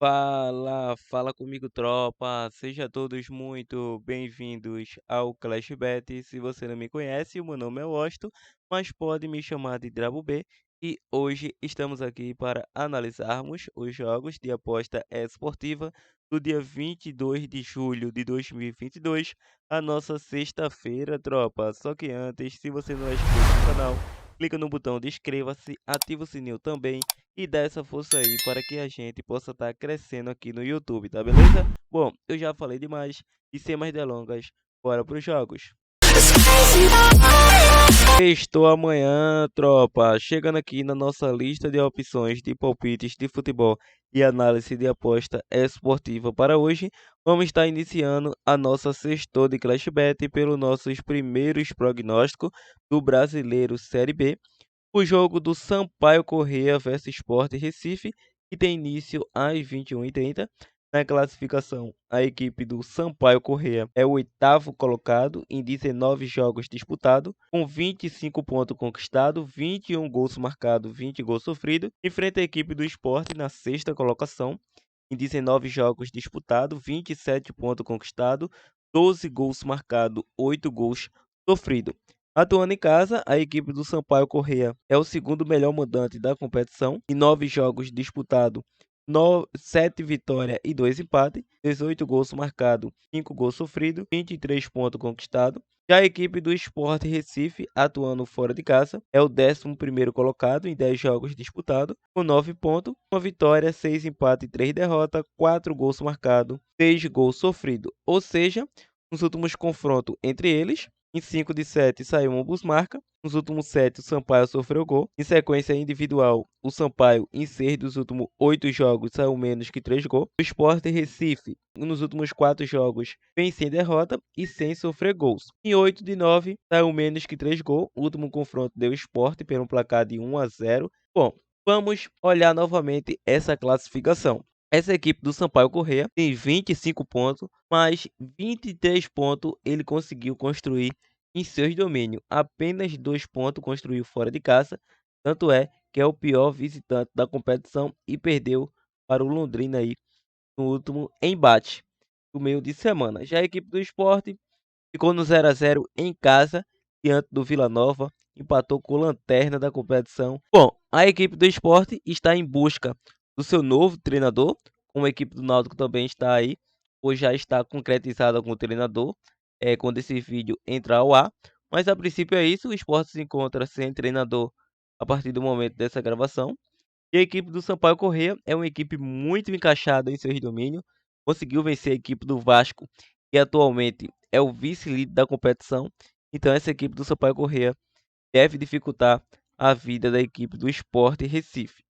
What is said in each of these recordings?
Fala comigo, tropa. Seja todos muito bem-vindos ao Clash Bet. Se você não me conhece, o meu nome é Washington, mas pode me chamar de Drabo B. E hoje estamos aqui para analisarmos os jogos de aposta esportiva do dia 22 de julho de 2022, a nossa sexta-feira, tropa. Só que antes, se você não é inscrito no canal, clica no botão de inscreva-se, ativa o sininho também e dá essa força aí para que a gente possa estar crescendo aqui no YouTube, tá beleza? Bom, eu já falei demais e sem mais delongas, bora para os jogos. Estou amanhã, tropa, chegando aqui na nossa lista de opções de palpites de futebol e análise de aposta esportiva para hoje. Vamos estar iniciando a nossa sextou de Clash Bet pelos nossos primeiros prognósticos do Brasileiro Série B. O jogo do Sampaio Corrêa versus Sport Recife, que tem início às 21h30. Na classificação, a equipe do Sampaio Corrêa é o oitavo colocado em 19 jogos disputados, com 25 pontos conquistados, 21 gols marcados, 20 gols sofridos. Enfrenta a equipe do Sport na sexta colocação, em 19 jogos disputados, 27 pontos conquistados, 12 gols marcados, 8 gols sofridos. Atuando em casa, a equipe do Sampaio Corrêa é o segundo melhor mandante da competição. Em 9 jogos disputados, 7 vitórias e 2 empates, 18 gols marcados, 5 gols sofridos, 23 pontos conquistados. Já a equipe do Sport Recife, atuando fora de casa, é o 11º colocado em 10 jogos disputados, com 9 pontos, 1 vitória, 6 empates e 3 derrotas, 4 gols marcados, 6 gols sofridos. Ou seja, nos últimos confrontos entre eles, em 5 de 7 saiu ambos marca. Nos últimos 7 o Sampaio sofreu gol. Em sequência individual, o Sampaio em 6 dos últimos 8 jogos saiu menos que 3 gols. O Sport Recife nos últimos 4 jogos vem sem derrota e sem sofrer gols. Em 8 de 9 saiu menos que 3 gols. O último confronto deu Sport pelo placar de 1-0. Bom, vamos olhar novamente essa classificação. Essa equipe do Sampaio Corrêa tem 25 pontos, mas 23 pontos ele conseguiu construir em seus domínios. Apenas 2 pontos construiu fora de casa, tanto é que é o pior visitante da competição e perdeu para o Londrina aí no último embate do meio de semana. Já a equipe do Sport ficou no 0-0 em casa diante do Vila Nova, empatou com o lanterna da competição. Bom, a equipe do Sport está em busca do seu novo treinador, como a equipe do Náutico também está aí, ou já está concretizada com o treinador, quando esse vídeo entrar ao ar. Mas a princípio é isso, o Sport se encontra sem treinador a partir do momento dessa gravação. E a equipe do Sampaio Corrêa é uma equipe muito encaixada em seus domínios, conseguiu vencer a equipe do Vasco, que atualmente é o vice-líder da competição. Então essa equipe do Sampaio Corrêa deve dificultar a vida da equipe do Sport Recife.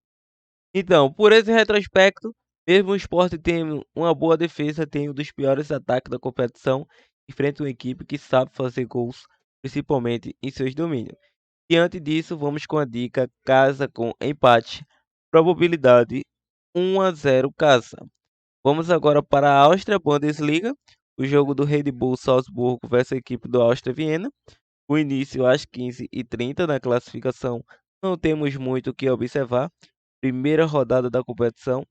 Então, por esse retrospecto, mesmo o Sport tendo uma boa defesa, tem um dos piores ataques da competição, enfrenta uma equipe que sabe fazer gols, principalmente em seus domínios. Diante disso, vamos com a dica casa com empate, probabilidade 1-0 casa. Vamos agora para a Áustria Bundesliga, o jogo do Red Bull Salzburgo versus a equipe do Áustria Viena. O início às 15h30 na classificação, não temos muito o que observar. Primeira rodada da competição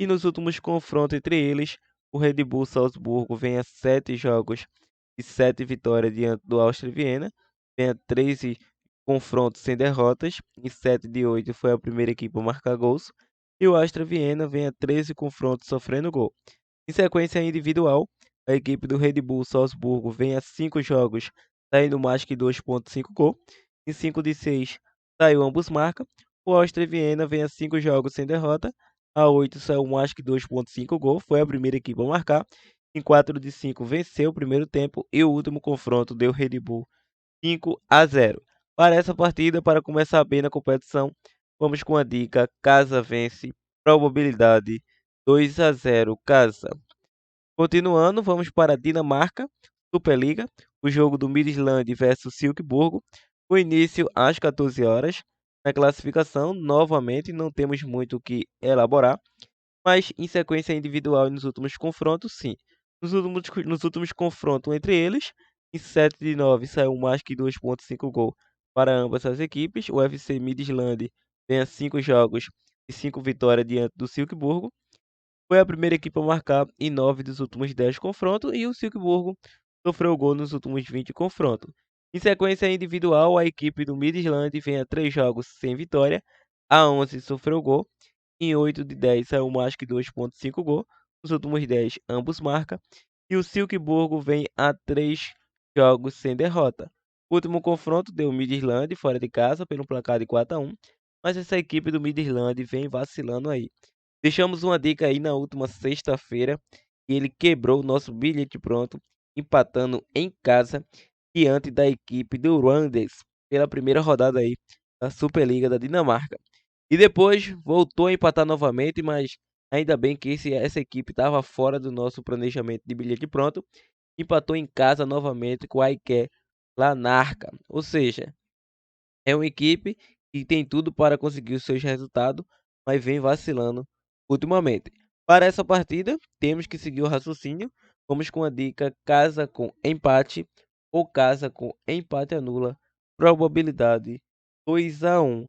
e nos últimos confrontos entre eles, o Red Bull Salzburgo vem a 7 jogos e 7 vitórias diante do Áustria Viena, vem a 13 confrontos sem derrotas, em 7 de 8 foi a primeira equipe a marcar gols, e o Áustria Viena vem a 13 confrontos sofrendo gol. Em sequência individual, a equipe do Red Bull Salzburgo vem a 5 jogos, saindo mais que 2,5 gol. Em 5 de 6, saiu ambos marca. O Áustria Viena vem a 5 jogos sem derrota. A 8 saiu mais que 2,5 gol, foi a primeira equipe a marcar. Em 4 de 5, venceu o primeiro tempo e o último confronto deu Red Bull 5-0. Para essa partida, para começar bem na competição, vamos com a dica casa vence, probabilidade 2-0 casa. Continuando, vamos para a Dinamarca, Superliga, o jogo do Midtjylland versus Silkeborg, o início às 14 horas. Na classificação, novamente, não temos muito o que elaborar, mas em sequência individual e nos últimos confrontos, sim. Nos últimos confrontos entre eles, em 7 de 9 saiu mais que 2,5 gol para ambas as equipes. O FC Midtjylland tem 5 jogos e 5 vitórias diante do Silkeborg. foi a primeira equipe a marcar em 9 dos últimos 10 confrontos e o Silkeborgo sofreu gol nos últimos 20 confrontos. Em sequência individual, a equipe do Midland vem a 3 jogos sem vitória, a 11 sofreu gol, em 8 de 10 saiu mais que 2,5 gol, nos últimos 10 ambos marcam, e o Silkeborgo vem a 3 jogos sem derrota. O último confronto deu Midland fora de casa pelo placar de 4-1, mas essa equipe do Midland vem vacilando aí. Deixamos uma dica aí na última sexta-feira e ele quebrou o nosso bilhete pronto, empatando em casa diante da equipe do Randers pela primeira rodada aí da Superliga da Dinamarca. E depois voltou a empatar novamente, mas ainda bem que essa equipe estava fora do nosso planejamento de bilhete pronto. Empatou em casa novamente com a Aike Lanarka. Ou seja, é uma equipe que tem tudo para conseguir os seus resultados, mas vem vacilando ultimamente. Para essa partida, temos que seguir o raciocínio. Vamos com a dica casa com empate ou casa com empate anula. Probabilidade 2-1.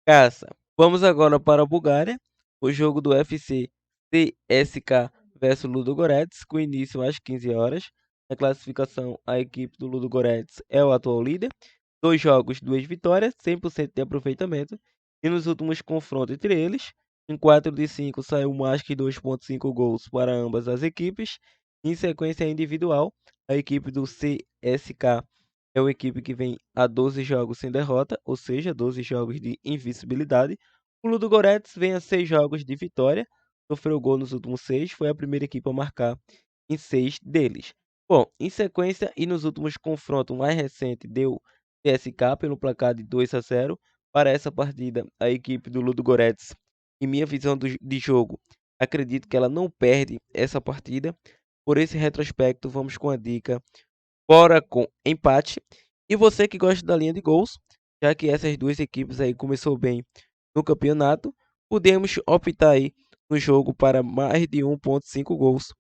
Caça. Vamos agora para a Bulgária. O jogo do UFC CSKA versus Ludogorets, com início às 15 horas. Na classificação, a equipe do Ludogorets é o atual líder. 2 jogos, 2 vitórias, 100% de aproveitamento. E nos últimos confrontos entre eles, em 4 de 5 saiu mais que 2,5 gols para ambas as equipes. Em sequência individual, a equipe do CSKA é uma equipe que vem a 12 jogos sem derrota, ou seja, 12 jogos de invencibilidade. O Ludogorets vem a 6 jogos de vitória, sofreu gol nos últimos 6, foi a primeira equipe a marcar em 6 deles. Bom, em sequência e nos últimos confrontos mais recentes, deu CSKA pelo placar de 2-0. Para essa partida, a equipe do Ludogorets, em minha visão de jogo, acredito que ela não perde essa partida. Por esse retrospecto, vamos com a dica fora com empate. E você que gosta da linha de gols, já que essas duas equipes aí começou bem no campeonato, podemos optar aí no jogo para mais de 1,5 gols.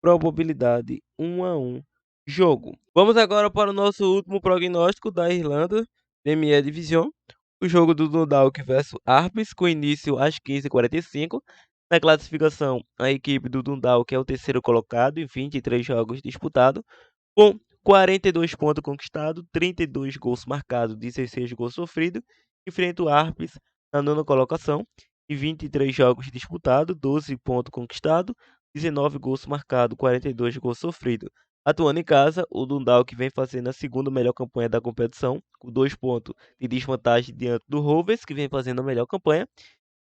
Probabilidade 1-1 jogo. Vamos agora para o nosso último prognóstico da Irlanda, Premier Division. O jogo do Dundalk versus Harps, com início às 15h45. Na classificação, a equipe do Dundalk é o terceiro colocado em 23 jogos disputados, com 42 pontos conquistados, 32 gols marcados, 16 gols sofridos. Enfrenta o Harps na nona colocação, em 23 jogos disputados, 12 pontos conquistados, 19 gols marcados, 42 gols sofridos. Atuando em casa, o Dundalk vem fazendo a segunda melhor campanha da competição, com 2 pontos de desvantagem diante do Rovers, que vem fazendo a melhor campanha.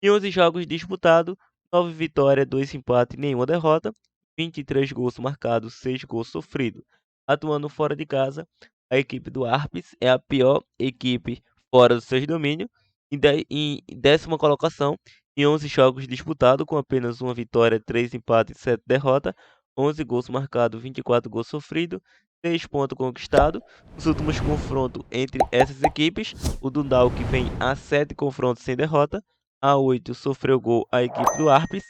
Em 11 jogos disputados, 9 vitórias, 2 empates e nenhuma derrota, 23 gols marcados, 6 gols sofridos. Atuando fora de casa, a equipe do Harps é a pior equipe fora dos seus domínios, em décima colocação, em 11 jogos disputados, com apenas uma vitória, 3 empates e 7 derrotas, 11 gols marcados, 24 gols sofridos, 6 pontos conquistados. Nos últimos confrontos entre essas equipes, o Dundalk vem a 7 confrontos sem derrota, a 8 sofreu gol a equipe do Harps.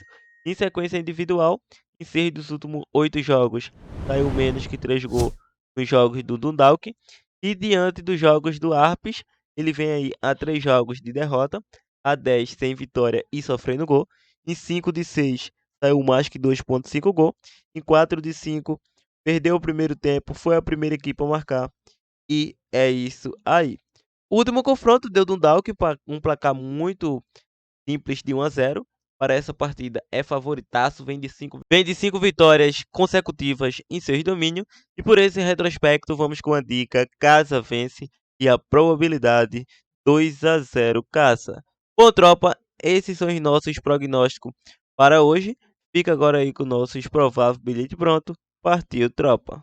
Em sequência individual, em 6 dos últimos 8 jogos, saiu menos que 3 gols nos jogos do Dundalk. E diante dos jogos do Harps, ele vem aí a 3 jogos de derrota, a 10 sem vitória e sofrendo gol. Em 5 de 6 saiu mais que 2,5 gol. Em 4 de 5 perdeu o primeiro tempo, foi a primeira equipe a marcar. E é isso aí. O último confronto deu Dundalk um placar muito simples de 1-0. Para essa partida é favoritaço, vem de 5 vitórias consecutivas em seus domínios. E por esse retrospecto, vamos com a dica casa vence e a probabilidade 2-0 casa. Bom, tropa, esses são os nossos prognósticos para hoje. Fica agora aí com nossos prováveis bilhete pronto. Partiu, tropa!